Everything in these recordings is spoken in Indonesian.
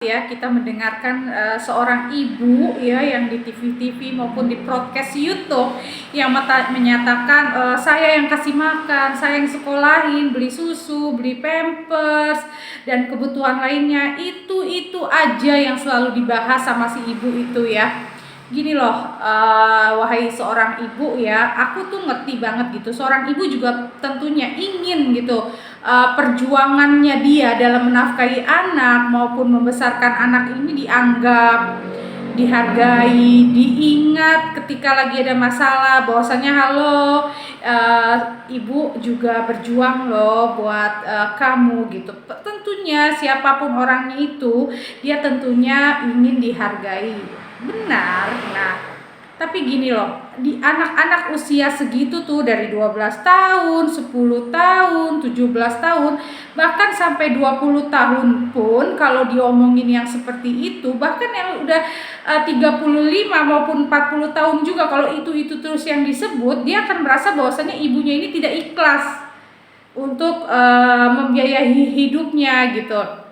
Ya, kita mendengarkan seorang ibu ya yang di TV-TV maupun di podcast YouTube yang menyatakan saya yang kasih makan, saya yang sekolahin, beli susu, beli pampers dan kebutuhan lainnya. Itu aja yang selalu dibahas sama si ibu itu ya. Gini loh, wahai seorang ibu ya, aku tuh ngerti banget gitu. Seorang ibu juga tentunya ingin gitu perjuangannya dia dalam menafkahi anak maupun membesarkan anak ini dianggap, dihargai, diingat ketika lagi ada masalah bahwasanya halo, ibu juga berjuang loh buat kamu gitu. Tentunya siapapun orangnya itu dia tentunya ingin dihargai. Benar. Nah, tapi gini loh, di anak-anak usia segitu tuh dari 12 tahun, 10 tahun, 17 tahun, bahkan sampai 20 tahun pun kalau diomongin yang seperti itu, bahkan yang udah 35 maupun 40 tahun juga kalau itu terus yang disebut, dia akan merasa bahwasanya ibunya ini tidak ikhlas untuk membiayai hidupnya gitu.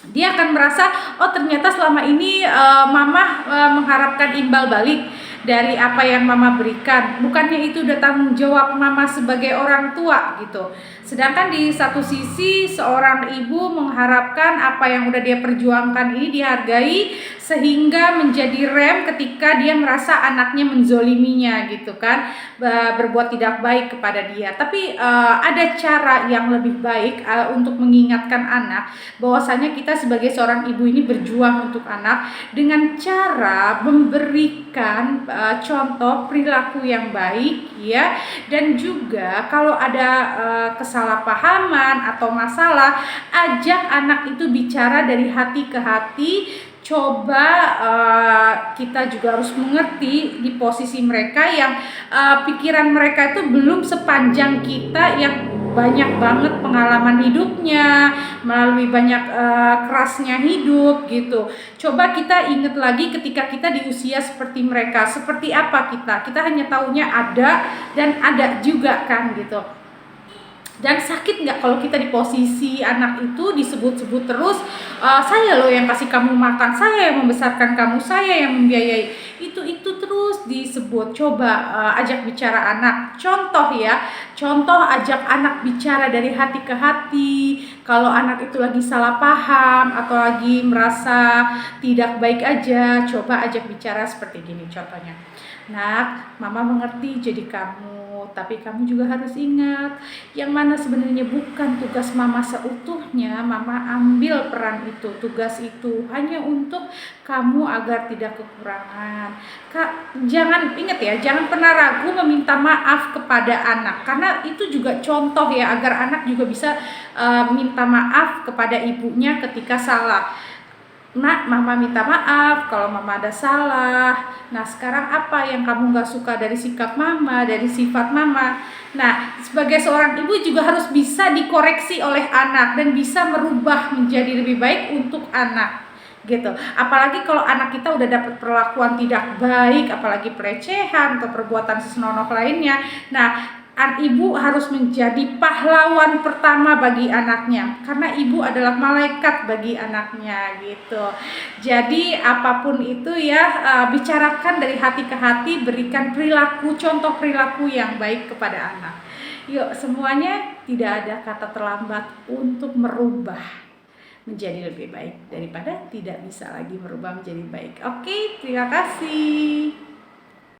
Dia akan merasa oh ternyata selama ini mama mengharapkan imbal balik dari apa yang mama berikan, bukannya itu udah tanggung jawab mama sebagai orang tua gitu. Sedangkan di satu sisi seorang ibu mengharapkan apa yang udah dia perjuangkan ini dihargai sehingga menjadi rem ketika dia merasa anaknya menzoliminya gitu kan, berbuat tidak baik kepada dia. Tapi ada cara yang lebih baik untuk mengingatkan anak bahwasanya kita sebagai seorang ibu ini berjuang untuk anak dengan cara memberikan contoh perilaku yang baik ya, dan juga kalau ada kesalahpahaman atau masalah, ajak anak itu bicara dari hati ke hati. Coba kita juga harus mengerti di posisi mereka yang pikiran mereka itu belum sepanjang kita yang banyak banget pengalaman hidupnya, melalui banyak kerasnya hidup gitu. Coba kita ingat lagi ketika kita di usia seperti mereka, seperti apa kita? Kita hanya taunya ada dan ada juga kan gitu. Dan sakit nggak kalau kita di posisi anak itu disebut-sebut terus, saya loh yang kasih kamu makan, saya yang membesarkan kamu, saya yang membiayai, itu terus disebut. Coba ajak bicara anak, contoh ya, contoh ajak anak bicara dari hati ke hati. Kalau anak itu lagi salah paham atau lagi merasa tidak baik aja, coba ajak bicara seperti gini contohnya. Nak, mama mengerti jadi kamu, tapi kamu juga harus ingat yang mana sebenarnya bukan tugas mama seutuhnya. Mama ambil peran itu, tugas itu hanya untuk kamu agar tidak kekurangan. Kak, jangan ingat ya, jangan pernah ragu meminta maaf kepada anak, karena itu juga contoh ya agar anak juga bisa minta maaf kepada ibunya ketika salah. Nak, mama minta maaf kalau mama ada salah. Nah, sekarang apa yang kamu gak suka dari sikap mama, dari sifat mama? Nah, sebagai seorang ibu juga harus bisa dikoreksi oleh anak dan bisa merubah menjadi lebih baik untuk anak gitu. Apalagi kalau anak kita udah dapat perlakuan tidak baik, apalagi pelecehan atau perbuatan senonoh lainnya. Nah, ibu harus menjadi pahlawan pertama bagi anaknya, karena ibu adalah malaikat bagi anaknya gitu. Jadi apapun itu ya, bicarakan dari hati ke hati, berikan perilaku, contoh perilaku yang baik kepada anak. Yuk semuanya, tidak ada kata terlambat untuk merubah menjadi lebih baik daripada tidak bisa lagi merubah menjadi baik. Oke, terima kasih.